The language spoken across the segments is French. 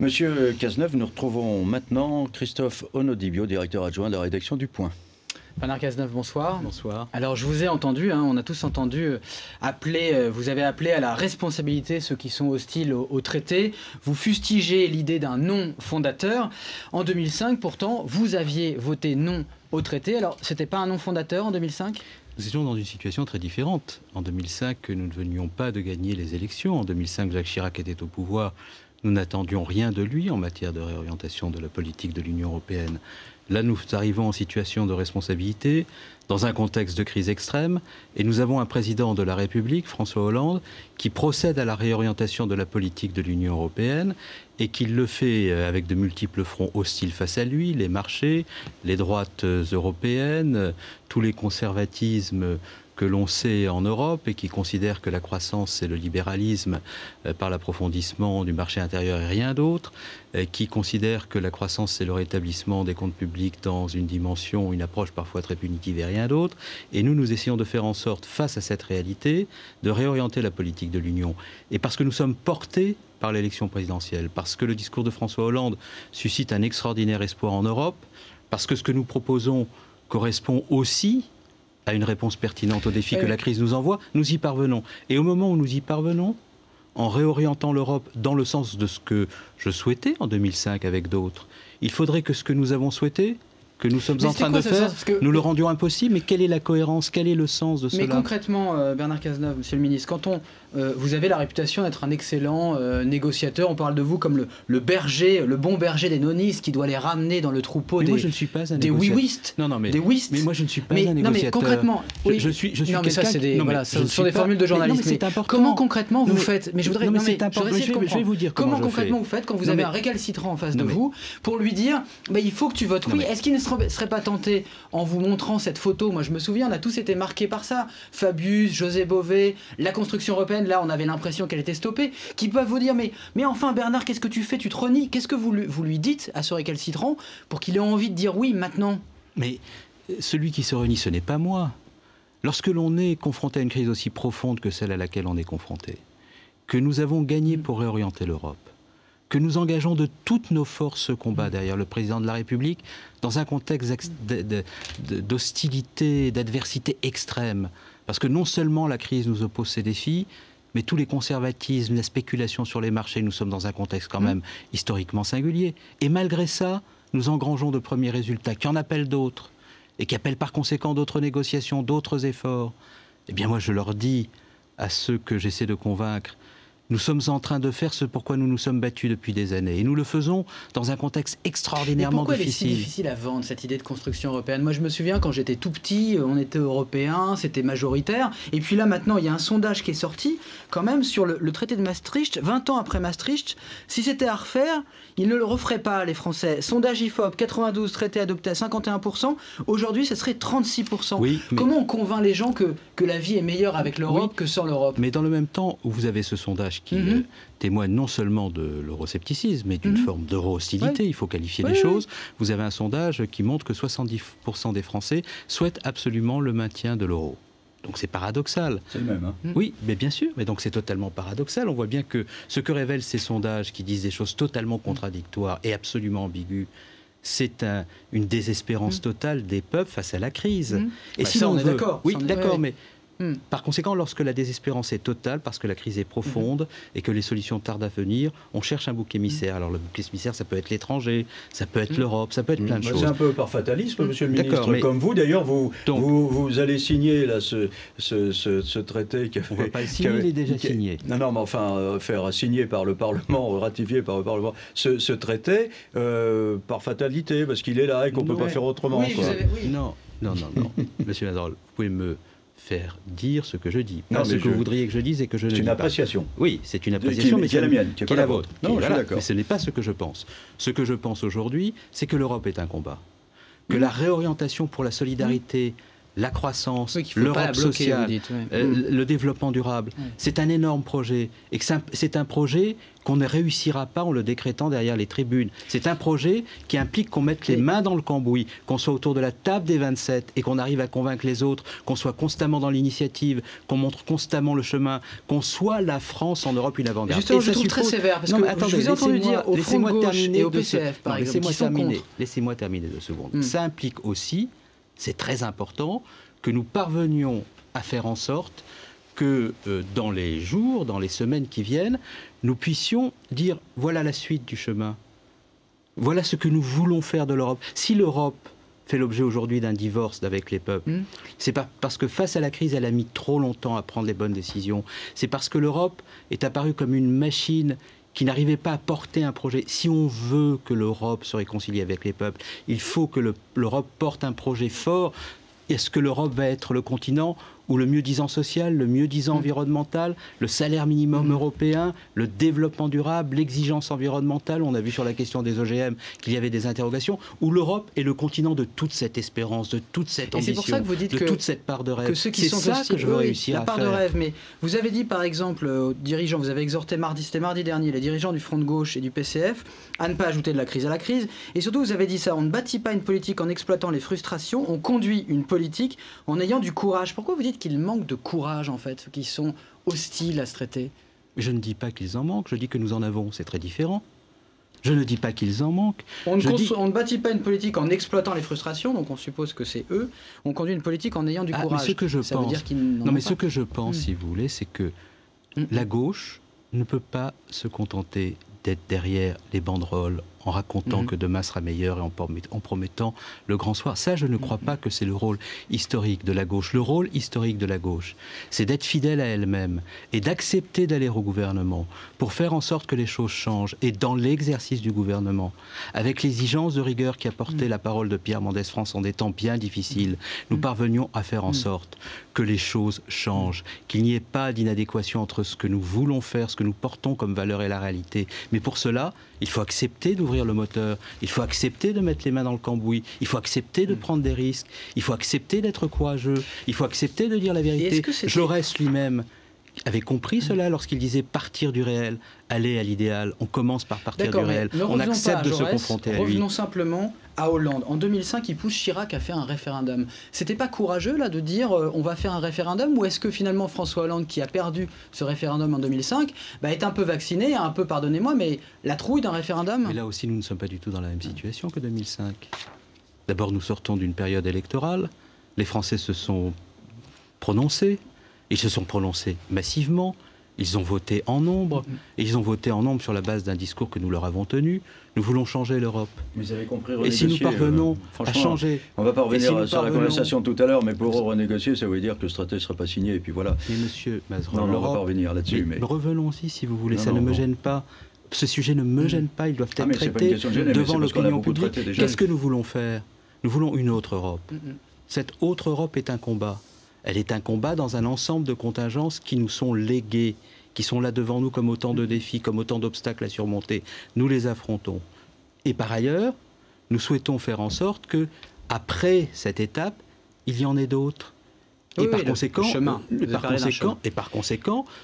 Monsieur Cazeneuve, nous retrouvons maintenant Christophe Onodibio, directeur adjoint de la rédaction du Point. Bernard Cazeneuve, bonsoir. Bonsoir. Alors je vous ai entendu, on a tous entendu vous avez appelé à la responsabilité ceux qui sont hostiles au traité. Vous fustigez l'idée d'un non fondateur. En 2005, pourtant, vous aviez voté non au traité. Alors, c'était pas un non fondateur en 2005 ? Nous étions dans une situation très différente. En 2005, nous ne venions pas de gagner les élections. En 2005, Jacques Chirac était au pouvoir. Nous n'attendions rien de lui en matière de réorientation de la politique de l'Union européenne. Là, nous arrivons en situation de responsabilité, dans un contexte de crise extrême, et nous avons un président de la République, François Hollande, qui procède à la réorientation de la politique de l'Union européenne, et qui le fait avec de multiples fronts hostiles face à lui, les marchés, les droites européennes, tous les conservatismes que l'on sait en Europe et qui considèrent que la croissance c'est le libéralisme par l'approfondissement du marché intérieur et rien d'autre, qui considèrent que la croissance c'est le rétablissement des comptes publics dans une dimension, une approche parfois très punitive et rien d'autre. Et nous essayons de faire en sorte, face à cette réalité, de réorienter la politique de l'Union. Et parce que nous sommes portés par l'élection présidentielle, parce que le discours de François Hollande suscite un extraordinaire espoir en Europe, parce que ce que nous proposons correspond aussi à une réponse pertinente aux défis que la crise nous envoie, nous y parvenons. Et au moment où nous y parvenons, en réorientant l'Europe dans le sens de ce que je souhaitais en 2005 avec d'autres, il faudrait que ce que nous avons souhaité, que nous sommes en train de faire, nous le rendions impossible. Mais quelle est la cohérence, quel est le sens de cela ? Mais concrètement, Bernard Cazeneuve, Monsieur le Ministre, quand vous avez la réputation d'être un excellent négociateur, on parle de vous comme le berger, le bon berger des nonistes qui doit les ramener dans le troupeau moi, je ne suis pas un des oui-wistes. Mais moi je ne suis pas un négociateur. Non mais concrètement, oui. je suis non mais ça c'est des sur des formules de journalistes. Mais c'est important. Comment concrètement vous faites ? Mais je voudrais essayer de comprendre. Je vais vous dire comment concrètement vous faites quand vous avez un récalcitrant en face de vous pour lui dire il faut que tu votes oui. Est-ce qu'il ne serait pas tenté, en vous montrant cette photo, moi je me souviens, on a tous été marqués par ça, Fabius, José Bové, la construction européenne, là on avait l'impression qu'elle était stoppée, qui peuvent vous dire mais enfin Bernard, qu'est-ce que tu fais, tu te renies, qu'est-ce que vous lui dites à ce récalcitrant pour qu'il ait envie de dire oui maintenant ? Mais celui qui se renie, ce n'est pas moi. Lorsque l'on est confronté à une crise aussi profonde que celle à laquelle on est confronté, que nous avons gagné pour réorienter l'Europe, que nous engageons de toutes nos forces ce combat derrière le président de la République, dans un contexte d'hostilité, d'adversité extrême. Parce que non seulement la crise nous oppose ces défis, mais tous les conservatismes, la spéculation sur les marchés, nous sommes dans un contexte quand même historiquement singulier. Et malgré ça, nous engrangeons de premiers résultats, qui en appellent d'autres, et qui appellent par conséquent d'autres négociations, d'autres efforts. Eh bien moi je leur dis, à ceux que j'essaie de convaincre, nous sommes en train de faire ce pourquoi nous nous sommes battus depuis des années. Et nous le faisons dans un contexte extraordinairement difficile. Pourquoi elle est si difficile à vendre, cette idée de construction européenne ? Moi, je me souviens, quand j'étais tout petit, on était européens, c'était majoritaire. Et puis là, maintenant, il y a un sondage qui est sorti, quand même, sur le traité de Maastricht. 20 ans après Maastricht, si c'était à refaire, ils ne le referaient pas, les Français. Sondage IFOP, 92, traité adopté à 51%. Aujourd'hui, ce serait 36%. Oui, comment on convainc les gens que la vie est meilleure avec l'Europe que sans l'Europe ? Mais dans le même temps, où vous avez ce sondage qui témoigne non seulement de l'euroscepticisme, mais d'une forme d'euro-hostilité, il faut qualifier les choses. Vous avez un sondage qui montre que 70% des Français souhaitent absolument le maintien de l'euro. Donc c'est paradoxal. C'est le même, hein. Oui, mais bien sûr, mais donc c'est totalement paradoxal. On voit bien que ce que révèlent ces sondages qui disent des choses totalement contradictoires et absolument ambiguës, c'est une désespérance totale des peuples face à la crise. Et si on est d'accord. Oui, d'accord, mais par conséquent, lorsque la désespérance est totale, parce que la crise est profonde et que les solutions tardent à venir, on cherche un bouc émissaire. Alors le bouc émissaire, ça peut être l'étranger, ça peut être l'Europe, ça peut être plein de choses. C'est un peu par fatalisme, monsieur le ministre. Mais comme vous, d'ailleurs, vous allez signer là, ce traité qui a fait... On ne va pas le signer, il est déjà signé. Non, mais enfin, faire signer par le Parlement, ratifier par le Parlement, ce traité par fatalité, parce qu'il est là et qu'on ne peut pas faire autrement. Oui, Non. Monsieur Nadal, vous pouvez me faire dire ce que je dis. Pas ce que vous voudriez que je dise et que je ne dis pas. C'est une appréciation. Oui, c'est une appréciation, mais qui est la mienne, qui est la vôtre. Non, je suis d'accord. Mais ce n'est pas ce que je pense. Ce que je pense aujourd'hui, c'est que l'Europe est un combat. Que la réorientation pour la solidarité, la croissance, oui, l'Europe sociale, le développement durable. C'est un énorme projet. Et c'est un projet qu'on ne réussira pas en le décrétant derrière les tribunes. C'est un projet qui implique qu'on mette les mains dans le cambouis, qu'on soit autour de la table des 27 et qu'on arrive à convaincre les autres, qu'on soit constamment dans l'initiative, qu'on montre constamment le chemin, qu'on soit la France en Europe une avant-garde. Justement, je trouve très sévère, parce que je vous ai entendu dire au Front de Gauche et au PCF, par exemple, laissez-moi terminer 2 secondes. Ça implique aussi, c'est très important, que nous parvenions à faire en sorte que dans les jours, dans les semaines qui viennent, nous puissions dire voilà la suite du chemin. Voilà ce que nous voulons faire de l'Europe. Si l'Europe fait l'objet aujourd'hui d'un divorce avec les peuples, c'est pas parce que face à la crise, elle a mis trop longtemps à prendre les bonnes décisions. C'est parce que l'Europe est apparue comme une machine qui n'arrivait pas à porter un projet. Si on veut que l'Europe se réconcilie avec les peuples, il faut que l'Europe porte un projet fort. Est-ce que l'Europe va être le continent où le mieux-disant social, le mieux-disant environnemental, le salaire minimum européen, le développement durable, l'exigence environnementale, on a vu sur la question des OGM qu'il y avait des interrogations, où l'Europe est le continent de toute cette espérance, de toute cette ambition, c'est pour ça que vous dites de toute cette part de rêve. C'est ça que je veux réussir à faire. La part de rêve, mais vous avez dit par exemple aux dirigeants, vous avez exhorté c'était mardi dernier, les dirigeants du Front de Gauche et du PCF à ne pas ajouter de la crise à la crise, et surtout vous avez dit ça, on ne bâtit pas une politique en exploitant les frustrations, on conduit une politique en ayant du courage. Pourquoi vous dites qu'il manque de courage, en fait, ceux qui sont hostiles à ce traité? Je ne dis pas qu'ils en manquent, je dis que nous en avons, c'est très différent. Je ne dis pas qu'ils en manquent. On ne bâtit pas une politique en exploitant les frustrations, donc on suppose que c'est eux. On conduit une politique en ayant du courage. Mais ce que je ça pense, veut dire qu'ils n'en ont pas. Ce que je pense, si vous voulez, c'est que la gauche ne peut pas se contenter d'être derrière les banderoles en racontant que demain sera meilleur et en promettant le grand soir. Ça, je ne crois pas que c'est le rôle historique de la gauche. Le rôle historique de la gauche, c'est d'être fidèle à elle-même et d'accepter d'aller au gouvernement pour faire en sorte que les choses changent. Et dans l'exercice du gouvernement, avec l'exigence de rigueur qui a porté la parole de Pierre Mendès France en des temps bien difficiles, nous parvenions à faire en sorte que les choses changent, qu'il n'y ait pas d'inadéquation entre ce que nous voulons faire, ce que nous portons comme valeur et la réalité. Mais pour cela, il faut accepter d'ouvrir le moteur, il faut accepter de mettre les mains dans le cambouis, il faut accepter de prendre des risques, il faut accepter d'être courageux, il faut accepter de dire la vérité. Jaurès lui-même avait compris cela lorsqu'il disait partir du réel, aller à l'idéal. On commence par partir du réel, on accepte de se confronter à lui. Revenons simplement à Hollande. En 2005, il pousse Chirac à faire un référendum. C'était pas courageux là de dire on va faire un référendum, ou est-ce que finalement François Hollande, qui a perdu ce référendum en 2005, est un peu vacciné, un peu, pardonnez-moi, mais la trouille d'un référendum? Mais là aussi, nous ne sommes pas du tout dans la même situation que 2005. D'abord, nous sortons d'une période électorale. Les Français se sont prononcés. Ils se sont prononcés massivement, ils ont voté en nombre, et ils ont voté en nombre sur la base d'un discours que nous leur avons tenu. Nous voulons changer l'Europe. Vous avez compris, et si nous parvenons à changer... On ne va pas revenir sur la conversation tout à l'heure, mais pour renégocier, ça veut dire que ce traité ne sera pas signé, et puis voilà. Mais monsieur Mazerolle, on ne va pas revenir là-dessus. Mais revenons-y, si vous voulez, ça ne me gêne pas. Ce sujet ne me gêne pas, ils doivent être traités devant l'opinion publique. Qu'est-ce que nous voulons faire? Nous voulons une autre Europe. Cette autre Europe est un combat. Elle est un combat dans un ensemble de contingences qui nous sont léguées, qui sont là devant nous comme autant de défis, comme autant d'obstacles à surmonter. Nous les affrontons. Et par ailleurs, nous souhaitons faire en sorte que, après cette étape, il y en ait d'autres. Et par conséquent,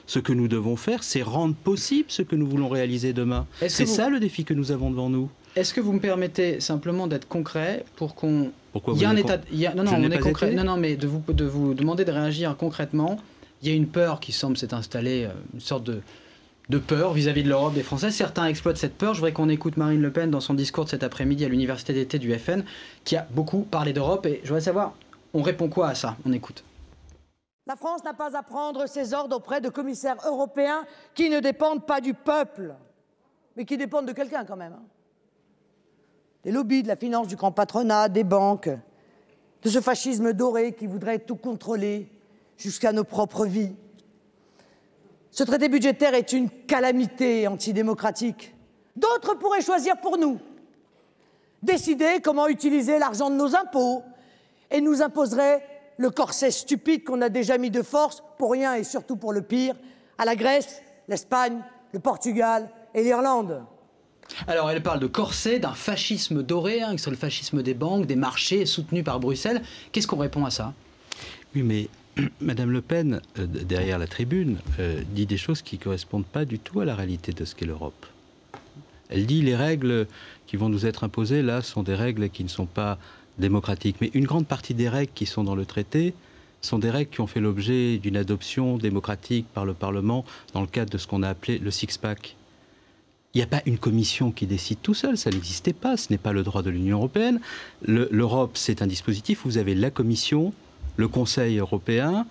ce que nous devons faire, c'est rendre possible ce que nous voulons réaliser demain. C'est ça le défi que nous avons devant nous. Est-ce que vous me permettez simplement d'être concret pour qu'on... Pourquoi vous Non, mais de vous demander de réagir concrètement. Il y a une peur qui semble s'être installée, une sorte de peur vis-à-vis de l'Europe des Français. Certains exploitent cette peur. Je voudrais qu'on écoute Marine Le Pen dans son discours de cet après-midi à l'université d'été du FN, qui a beaucoup parlé d'Europe. Et je voudrais savoir, on répond quoi à ça? On écoute. La France n'a pas à prendre ses ordres auprès de commissaires européens qui ne dépendent pas du peuple, mais qui dépendent de quelqu'un quand même. Des lobbies, de la finance, du grand patronat, des banques, de ce fascisme doré qui voudrait tout contrôler jusqu'à nos propres vies. Ce traité budgétaire est une calamité antidémocratique. D'autres pourraient choisir pour nous, décider comment utiliser l'argent de nos impôts et nous imposeraient le corset stupide qu'on a déjà mis de force, pour rien et surtout pour le pire, à la Grèce, l'Espagne, le Portugal et l'Irlande. Alors elle parle de corset, d'un fascisme doré, qui serait le fascisme des banques, des marchés, soutenu par Bruxelles. Qu'est-ce qu'on répond à ça? Oui, mais Madame Le Pen, derrière la tribune, dit des choses qui ne correspondent pas du tout à la réalité de ce qu'est l'Europe. Elle dit les règles qui vont nous être imposées, là, sont des règles qui ne sont pas démocratiques. Mais une grande partie des règles qui sont dans le traité sont des règles qui ont fait l'objet d'une adoption démocratique par le Parlement dans le cadre de ce qu'on a appelé le six-pack. Il n'y a pas une commission qui décide tout seul, ça n'existait pas, ce n'est pas le droit de l'Union européenne. L'Europe, c'est un dispositif où vous avez la Commission, le Conseil européen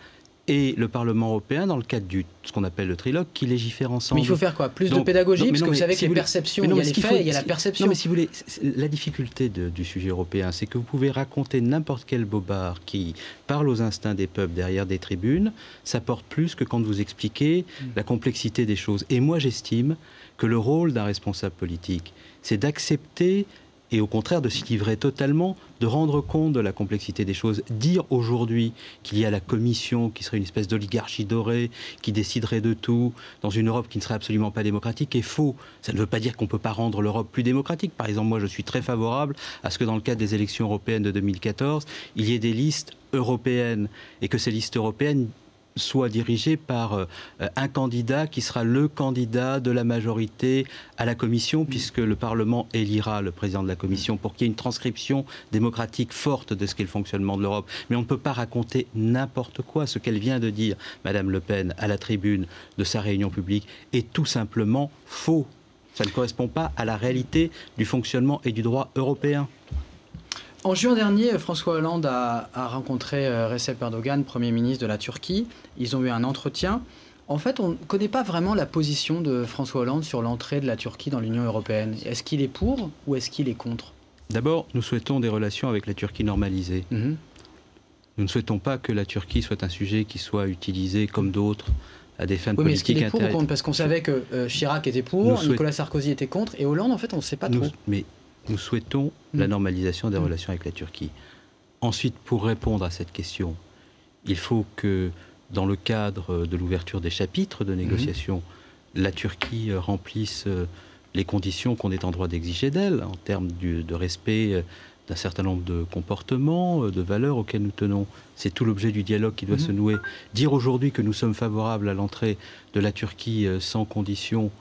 et le Parlement européen dans le cadre de ce qu'on appelle le trilogue qui légifère ensemble. Mais il faut faire quoi? Plus de pédagogie? Parce que vous savez que les perceptions, il y a les faits et il y a la perception. Non, mais si vous voulez, la difficulté du sujet européen, c'est que vous pouvez raconter n'importe quel bobard qui parle aux instincts des peuples derrière des tribunes, ça porte plus que quand vous expliquez la complexité des choses. Et moi, j'estime que le rôle d'un responsable politique, c'est d'accepter et au contraire de s'y livrer totalement, de rendre compte de la complexité des choses. Dire aujourd'hui qu'il y a la Commission qui serait une espèce d'oligarchie dorée, qui déciderait de tout, dans une Europe qui ne serait absolument pas démocratique, est faux. Ça ne veut pas dire qu'on ne peut pas rendre l'Europe plus démocratique. Par exemple, moi je suis très favorable à ce que dans le cadre des élections européennes de 2014, il y ait des listes européennes, et que ces listes européennes soit dirigé par un candidat qui sera le candidat de la majorité à la Commission, puisque le Parlement élira le président de la Commission pour qu'il y ait une transcription démocratique forte de ce qu'est le fonctionnement de l'Europe. Mais on ne peut pas raconter n'importe quoi. Ce qu'elle vient de dire, Madame Le Pen, à la tribune de sa réunion publique, est tout simplement faux. Ça ne correspond pas à la réalité du fonctionnement et du droit européen. En juin dernier, François Hollande a rencontré Recep Erdogan, Premier ministre de la Turquie. Ils ont eu un entretien. En fait, on ne connaît pas vraiment la position de François Hollande sur l'entrée de la Turquie dans l'Union européenne. Est-ce qu'il est pour ou est-ce qu'il est contre? D'abord, nous souhaitons des relations avec la Turquie normalisées. Nous ne souhaitons pas que la Turquie soit un sujet qui soit utilisé comme d'autres à des fins politiques. Mais est-ce qu'il est pour ou contre? Parce qu'on savait que Chirac était pour, Nicolas Sarkozy était contre, et Hollande, en fait, on ne sait pas trop. Nous souhaitons la normalisation des relations avec la Turquie. Ensuite, pour répondre à cette question, il faut que, dans le cadre de l'ouverture des chapitres de négociation, la Turquie remplisse les conditions qu'on est en droit d'exiger d'elle, en termes de respect d'un certain nombre de comportements, de valeurs auxquelles nous tenons. C'est tout l'objet du dialogue qui doit se nouer. Dire aujourd'hui que nous sommes favorables à l'entrée de la Turquie sans condition,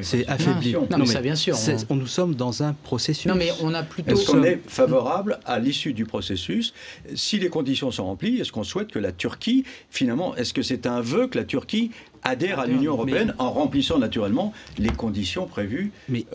c'est affaibli. Non, mais ça, bien sûr. Nous sommes dans un processus. Non, mais on a plutôt... Est-ce qu'on est favorable à l'issue du processus? Si les conditions sont remplies, est-ce qu'on souhaite que la Turquie, finalement, est-ce que c'est un vœu que la Turquie adhère à l'Union européenne en remplissant naturellement les conditions prévues? Mais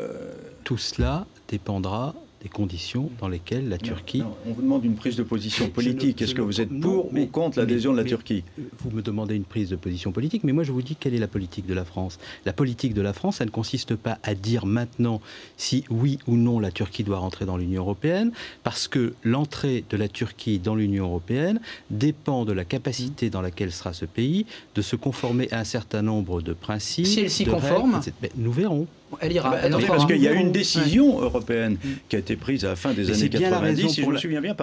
tout cela dépendra des conditions dans lesquelles la Turquie... Non, on vous demande une prise de position politique. Est-ce que vous êtes pour ou contre l'adhésion de la Turquie? Vous me demandez une prise de position politique, mais moi je vous dis quelle est la politique de la France. La politique de la France, ça ne consiste pas à dire maintenant si oui ou non la Turquie doit rentrer dans l'Union européenne, parce que l'entrée de la Turquie dans l'Union européenne dépend de la capacité dans laquelle sera ce pays de se conformer à un certain nombre de principes. Si elle s'y conforme, nous verrons. Elle ira. Parce qu'il y a une décision européenne qui a été prise à la fin des années 90, si je me souviens bien,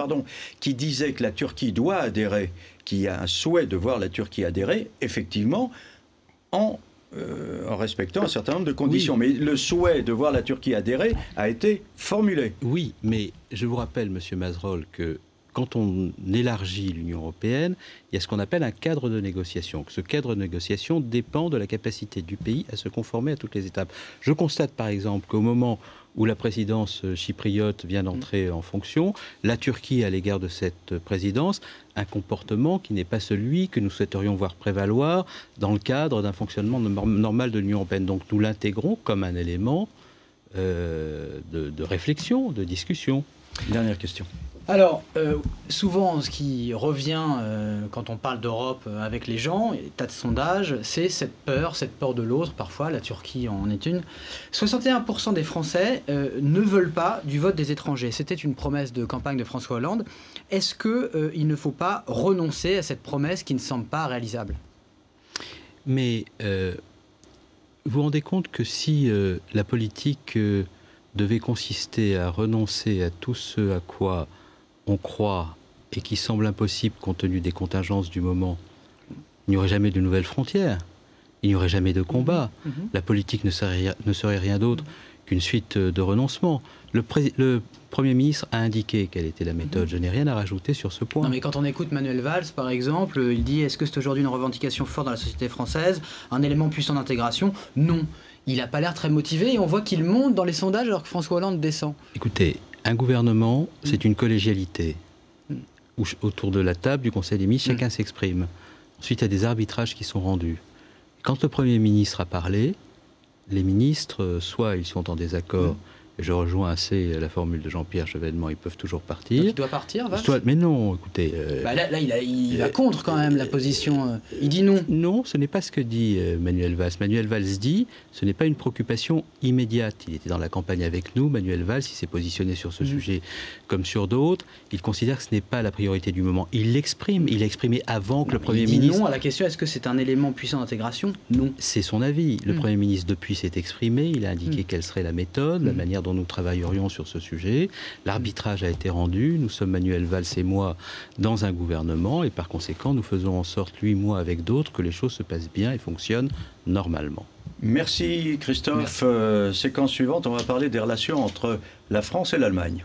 qui disait que la Turquie doit adhérer, qu'il y a un souhait de voir la Turquie adhérer, effectivement, en respectant un certain nombre de conditions. Oui. Mais le souhait de voir la Turquie adhérer a été formulé. Oui, mais je vous rappelle, Monsieur Mazerolle, que quand on élargit l'Union européenne, il y a ce qu'on appelle un cadre de négociation. Ce cadre de négociation dépend de la capacité du pays à se conformer à toutes les étapes. Je constate par exemple qu'au moment où la présidence chypriote vient d'entrer en fonction, la Turquie, à l'égard de cette présidence, un comportement qui n'est pas celui que nous souhaiterions voir prévaloir dans le cadre d'un fonctionnement normal de l'Union européenne. Donc nous l'intégrons comme un élément de réflexion, de discussion. Dernière question. Alors, souvent, ce qui revient quand on parle d'Europe avec les gens, et tas de sondages, c'est cette peur de l'autre. Parfois, la Turquie en est une. 61% des Français ne veulent pas du vote des étrangers. C'était une promesse de campagne de François Hollande. Est-ce qu'il ne faut pas renoncer à cette promesse qui ne semble pas réalisable? Mais vous vous rendez compte que si la politique devait consister à renoncer à tout ce à quoi on croit et qui semble impossible compte tenu des contingences du moment, il n'y aurait jamais de nouvelles frontières, il n'y aurait jamais de combat. La politique ne serait rien d'autre qu'une suite de renoncements. Le Premier ministre a indiqué quelle était la méthode. Je n'ai rien à rajouter sur ce point. Non, mais quand on écoute Manuel Valls, par exemple, il dit: est-ce que c'est aujourd'hui une revendication forte dans la société française, un élément puissant d'intégration? Non. Il n'a pas l'air très motivé et on voit qu'il monte dans les sondages alors que François Hollande descend. Écoutez, un gouvernement, c'est une collégialité. Où, autour de la table du Conseil des ministres, chacun s'exprime. Ensuite, il y a des arbitrages qui sont rendus. Quand le Premier ministre a parlé, les ministres, soit ils sont en désaccord, et je rejoins assez la formule de Jean-Pierre Chevènement, ils peuvent toujours partir. Donc il doit partir, Valls ? Mais non, écoutez... là, il va contre quand même la position. Il dit non. Non, ce n'est pas ce que dit Manuel Valls. Manuel Valls dit, ce n'est pas une préoccupation immédiate. Il était dans la campagne avec nous, Manuel Valls, il s'est positionné sur ce sujet comme sur d'autres. Il considère que ce n'est pas la priorité du moment. Il l'exprime, il l'a exprimé avant que le Premier ministre... Il dit non à la question, est-ce que c'est un élément puissant d'intégration? Non. C'est son avis. Le Premier ministre, depuis, s'est exprimé, il a indiqué quelle serait la méthode, la manière dont nous travaillerions sur ce sujet. L'arbitrage a été rendu. Nous sommes, Manuel Valls et moi, dans un gouvernement et par conséquent, nous faisons en sorte, lui, moi, avec d'autres, que les choses se passent bien et fonctionnent normalement. Merci Christophe. Séquence suivante, on va parler des relations entre la France et l'Allemagne.